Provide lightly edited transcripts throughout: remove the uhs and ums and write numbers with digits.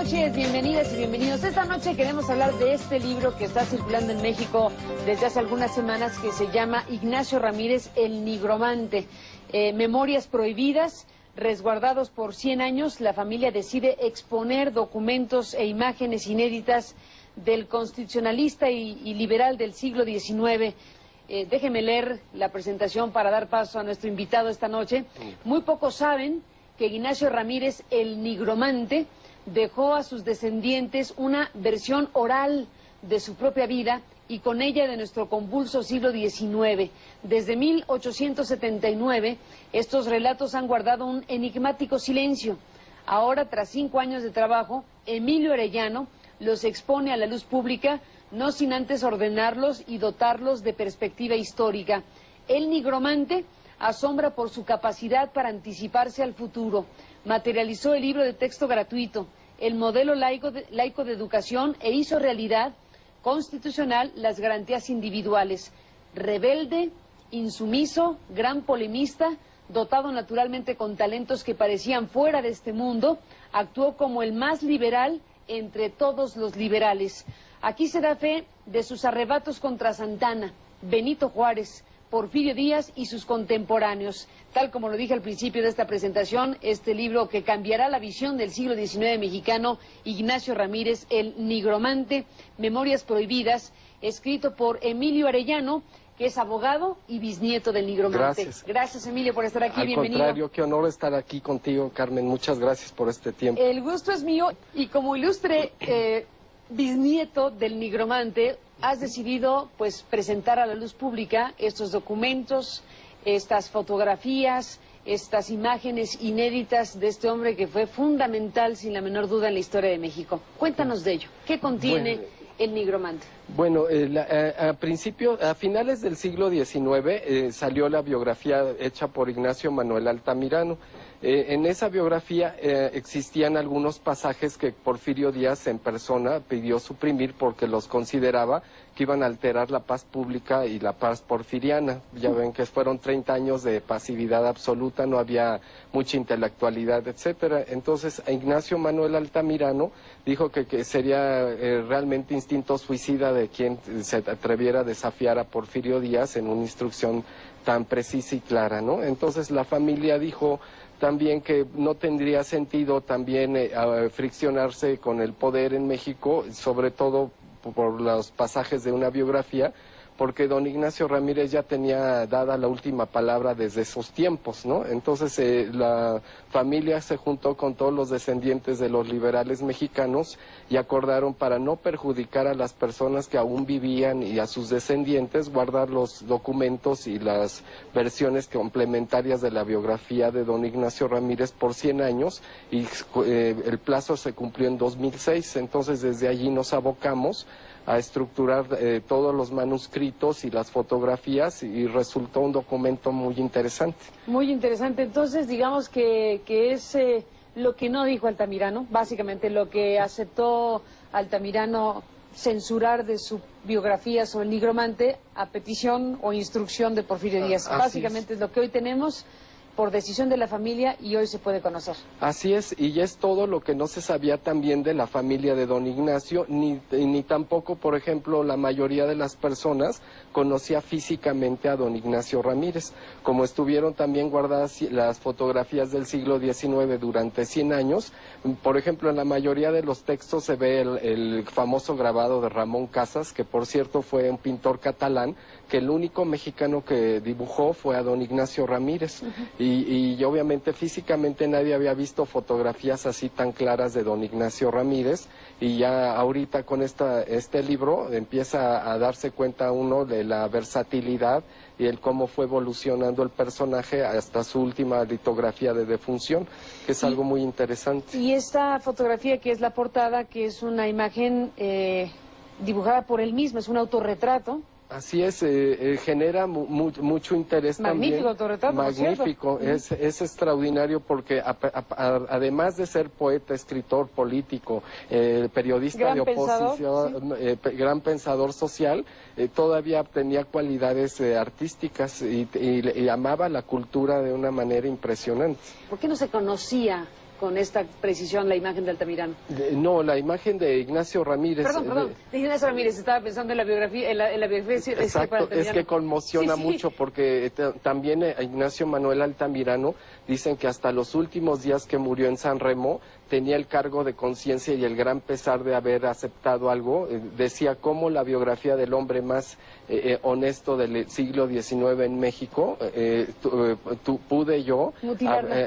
noches, bienvenidas y bienvenidos. Esta noche queremos hablar de este libro que está circulando en México desde hace algunas semanas, que se llama Ignacio Ramírez, el Nigromante. Memorias prohibidas, resguardados por 100 años, la familia decide exponer documentos e imágenes inéditas del constitucionalista y liberal del siglo XIX. Déjeme leer la presentación para dar paso a nuestro invitado esta noche. Muy pocos saben que Ignacio Ramírez, el Nigromante, dejó a sus descendientes una versión oral de su propia vida y con ella de nuestro convulso siglo XIX. Desde 1879, estos relatos han guardado un enigmático silencio. Ahora, tras 5 años de trabajo, Emilio Arellano los expone a la luz pública, no sin antes ordenarlos y dotarlos de perspectiva histórica. El Nigromante asombra por su capacidad para anticiparse al futuro. Materializó el libro de texto gratuito, el modelo laico de educación, e hizo realidad constitucional las garantías individuales. Rebelde, insumiso, gran polemista, dotado naturalmente con talentos que parecían fuera de este mundo, actuó como el más liberal entre todos los liberales. Aquí se da fe de sus arrebatos contra Santana, Benito Juárez, Porfirio Díaz y sus contemporáneos. Tal como lo dije al principio de esta presentación, este libro que cambiará la visión del siglo XIX mexicano, Ignacio Ramírez, el Nigromante, Memorias prohibidas, escrito por Emilio Arellano, que es abogado y bisnieto del Nigromante. Gracias. Gracias, Emilio, por estar aquí. Al bienvenido. contrario, qué honor estar aquí contigo, Carmen. Muchas gracias por este tiempo. El gusto es mío, y como ilustre bisnieto del Nigromante, has decidido pues presentar a la luz pública estos documentos, estas fotografías, estas imágenes inéditas de este hombre que fue fundamental, sin la menor duda, en la historia de México. Cuéntanos de ello. ¿Qué contiene el Nigromante? Bueno, a finales del siglo XIX salió la biografía hecha por Ignacio Manuel Altamirano. En esa biografía existían algunos pasajes que Porfirio Díaz en persona pidió suprimir porque los consideraba que iban a alterar la paz pública y la paz porfiriana. Ya ven que fueron 30 años de pasividad absoluta, no había mucha intelectualidad, etcétera. Entonces Ignacio Manuel Altamirano dijo que sería realmente instinto suicida de quien se atreviera a desafiar a Porfirio Díaz en una instrucción tan precisa y clara, ¿no? Entonces la familia dijo también que no tendría sentido también friccionarse con el poder en México, sobre todo por los pasajes de una biografía, porque don Ignacio Ramírez ya tenía dada la última palabra desde esos tiempos, ¿no? Entonces la familia se juntó con todos los descendientes de los liberales mexicanos y acordaron, para no perjudicar a las personas que aún vivían y a sus descendientes, guardar los documentos y las versiones complementarias de la biografía de don Ignacio Ramírez por 100 años, y el plazo se cumplió en 2006, entonces desde allí nos abocamos a estructurar todos los manuscritos y las fotografías, y resultó un documento muy interesante. Muy interesante. Entonces, digamos que es lo que no dijo Altamirano, básicamente lo que aceptó Altamirano censurar de su biografía sobre el Nigromante a petición o instrucción de Porfirio Díaz. Básicamente es lo que hoy tenemos por decisión de la familia y hoy se puede conocer. Así es, y es todo lo que no se sabía también de la familia de don Ignacio, ni tampoco, por ejemplo, la mayoría de las personas conocía físicamente a don Ignacio Ramírez. Como estuvieron también guardadas las fotografías del siglo XIX durante 100 años, por ejemplo, en la mayoría de los textos se ve el famoso grabado de Ramón Casas, que por cierto fue un pintor catalán, que el único mexicano que dibujó fue a don Ignacio Ramírez. Y obviamente físicamente nadie había visto fotografías así tan claras de don Ignacio Ramírez, y ya ahorita con este libro empieza a darse cuenta uno de la versatilidad y el cómo fue evolucionando el personaje hasta su última litografía de defunción, que es algo muy interesante. Y esta fotografía, que es la portada, que es una imagen dibujada por él mismo, es un autorretrato. Así es, genera mucho interés. Magnífico también. autorretrato, Magnífico, es extraordinario porque además de ser poeta, escritor, político, periodista de oposición, gran pensador social, todavía tenía cualidades artísticas y amaba la cultura de una manera impresionante. ¿Por qué no se conocía con esta precisión la imagen de Altamirano? No, la imagen de Ignacio Ramírez. Perdón, de Ignacio Ramírez, estaba pensando en la biografía, en la biografía. Exacto, es que conmociona mucho porque también Ignacio Manuel Altamirano dicen que hasta los últimos días que murió en San Remo tenía el cargo de conciencia y el gran pesar de haber aceptado algo. Decía cómo la biografía del hombre más honesto del siglo XIX en México, pude yo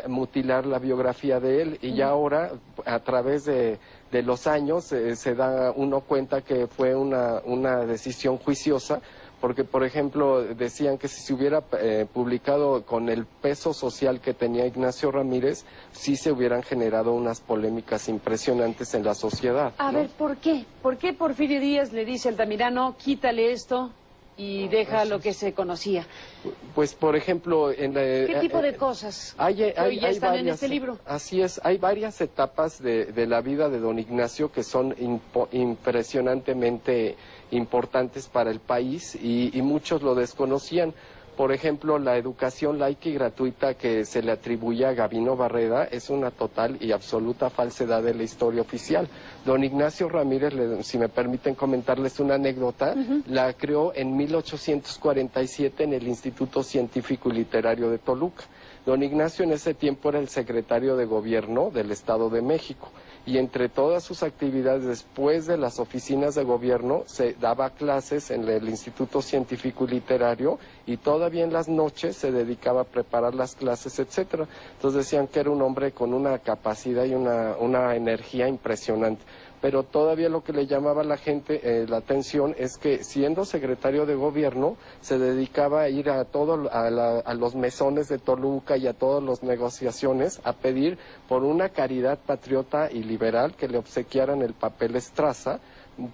mutilar la biografía de él, y ya ahora a través de los años se da uno cuenta que fue una decisión juiciosa, porque por ejemplo decían que si se hubiera publicado con el peso social que tenía Ignacio Ramírez, sí se hubieran generado unas polémicas impresionantes en la sociedad. A ver, ¿por qué? ¿Por qué Porfirio Díaz le dice a Altamirano, quítale esto y deja lo que se conocía? Pues, por ejemplo, ¿qué tipo de cosas hoy ya están varias, en este libro? Así es, hay varias etapas de la vida de don Ignacio que son impresionantemente importantes para el país, y muchos lo desconocían. Por ejemplo, la educación laica y gratuita que se le atribuye a Gabino Barreda es una total y absoluta falsedad de la historia oficial. Don Ignacio Ramírez, si me permiten comentarles una anécdota, la creó en 1847 en el Instituto Científico y Literario de Toluca. Don Ignacio en ese tiempo era el secretario de Gobierno del Estado de México, y entre todas sus actividades después de las oficinas de gobierno se daba clases en el Instituto Científico y Literario, y todavía en las noches se dedicaba a preparar las clases, etcétera. Entonces decían que era un hombre con una capacidad y una energía impresionante. Pero todavía lo que le llamaba a la gente la atención es que, siendo secretario de gobierno, se dedicaba a ir a los mesones de Toluca y a todas las negociaciones a pedir por una caridad patriota y liberal que le obsequiaran el papel Estraza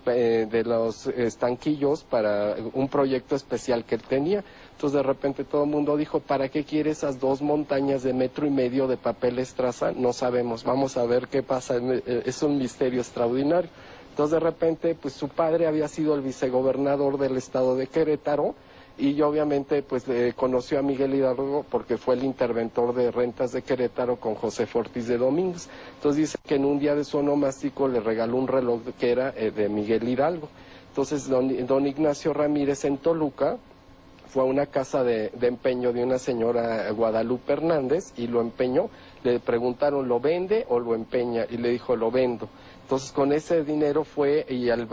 de los estanquillos para un proyecto especial que él tenía. Entonces de repente todo el mundo dijo, ¿para qué quiere esas 2 montañas de 1,5 metros de papel Estraza? No sabemos, vamos a ver qué pasa, es un misterio extraordinario. Entonces de repente pues su padre había sido el vicegobernador del estado de Querétaro, y obviamente pues conoció a Miguel Hidalgo porque fue el interventor de rentas de Querétaro con José Ortiz de Domínguez. Entonces dice que en un día de su onomástico le regaló un reloj que era de Miguel Hidalgo. Entonces don Ignacio Ramírez en Toluca fue a una casa de empeño de una señora, Guadalupe Hernández, y lo empeñó. Le preguntaron, ¿lo vende o lo empeña? Y le dijo, lo vendo. Entonces con ese dinero fue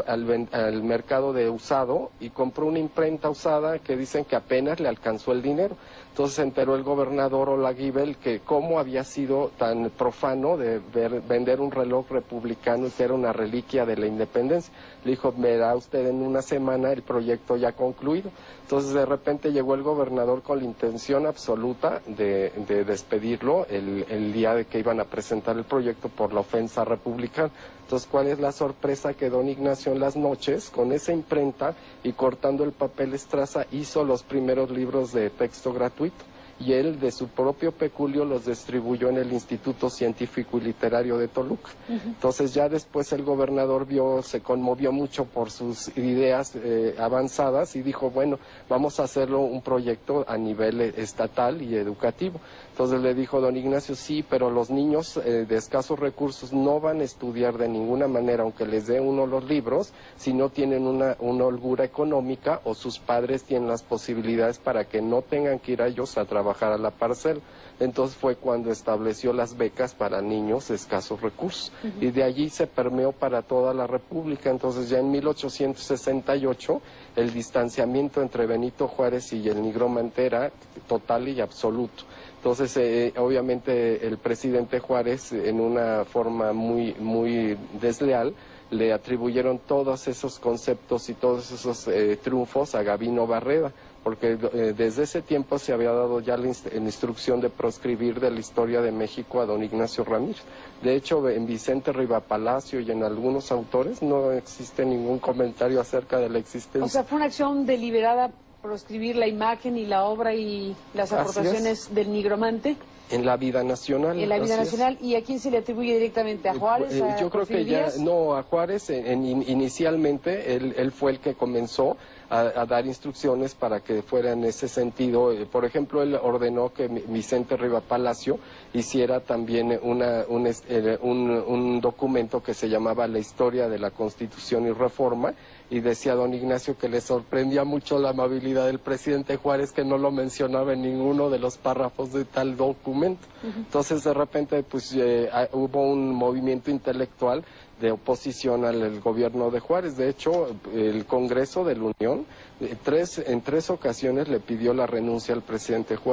al mercado de usado y compró una imprenta usada que dicen que apenas le alcanzó el dinero. Entonces se enteró el gobernador Olaguibel que cómo había sido tan profano de vender un reloj republicano, que era una reliquia de la independencia. Le dijo, verá usted en una semana el proyecto ya concluido. Entonces de repente llegó el gobernador con la intención absoluta de despedirlo el día de que iban a presentar el proyecto por la ofensa republicana. Entonces, ¿cuál es la sorpresa? Que don Ignacio en las noches, con esa imprenta y cortando el papel Estraza, hizo los primeros libros de texto gratuito. Y él, de su propio peculio, los distribuyó en el Instituto Científico y Literario de Toluca. Entonces ya después el gobernador se conmovió mucho por sus ideas avanzadas, y dijo, bueno, vamos a hacerlo un proyecto a nivel estatal y educativo. Entonces le dijo don Ignacio, sí, pero los niños de escasos recursos no van a estudiar de ninguna manera, aunque les dé uno los libros, si no tienen una holgura económica o sus padres tienen las posibilidades para que no tengan que ir a ellos a trabajar a la parcela. Entonces fue cuando estableció las becas para niños de escasos recursos, y de allí se permeó para toda la República. Entonces ya en 1868 el distanciamiento entre Benito Juárez y el nigromante era total y absoluto. Entonces, obviamente, el presidente Juárez, en una forma muy desleal, le atribuyeron todos esos conceptos y todos esos triunfos a Gabino Barreda, porque desde ese tiempo se había dado ya la instrucción de proscribir de la historia de México a don Ignacio Ramírez. De hecho, en Vicente Rivapalacio y en algunos autores no existe ningún comentario acerca de la existencia. O sea, fue una acción deliberada proscribir la imagen y la obra y las aportaciones del nigromante. En la vida nacional. En la vida nacional. ¿Y a quién se le atribuye directamente? ¿A Juárez? Yo creo que ya, no, a Juárez inicialmente él fue el que comenzó a dar instrucciones para que fuera en ese sentido. Por ejemplo, él ordenó que Vicente Riva Palacio hiciera también un documento que se llamaba La Historia de la Constitución y Reforma, y decía don Ignacio que le sorprendía mucho la amabilidad del presidente Juárez, que no lo mencionaba en ninguno de los párrafos de tal documento. Entonces, de repente, pues hubo un movimiento intelectual de oposición al gobierno de Juárez. De hecho, el Congreso de la Unión en tres ocasiones le pidió la renuncia al presidente Juárez.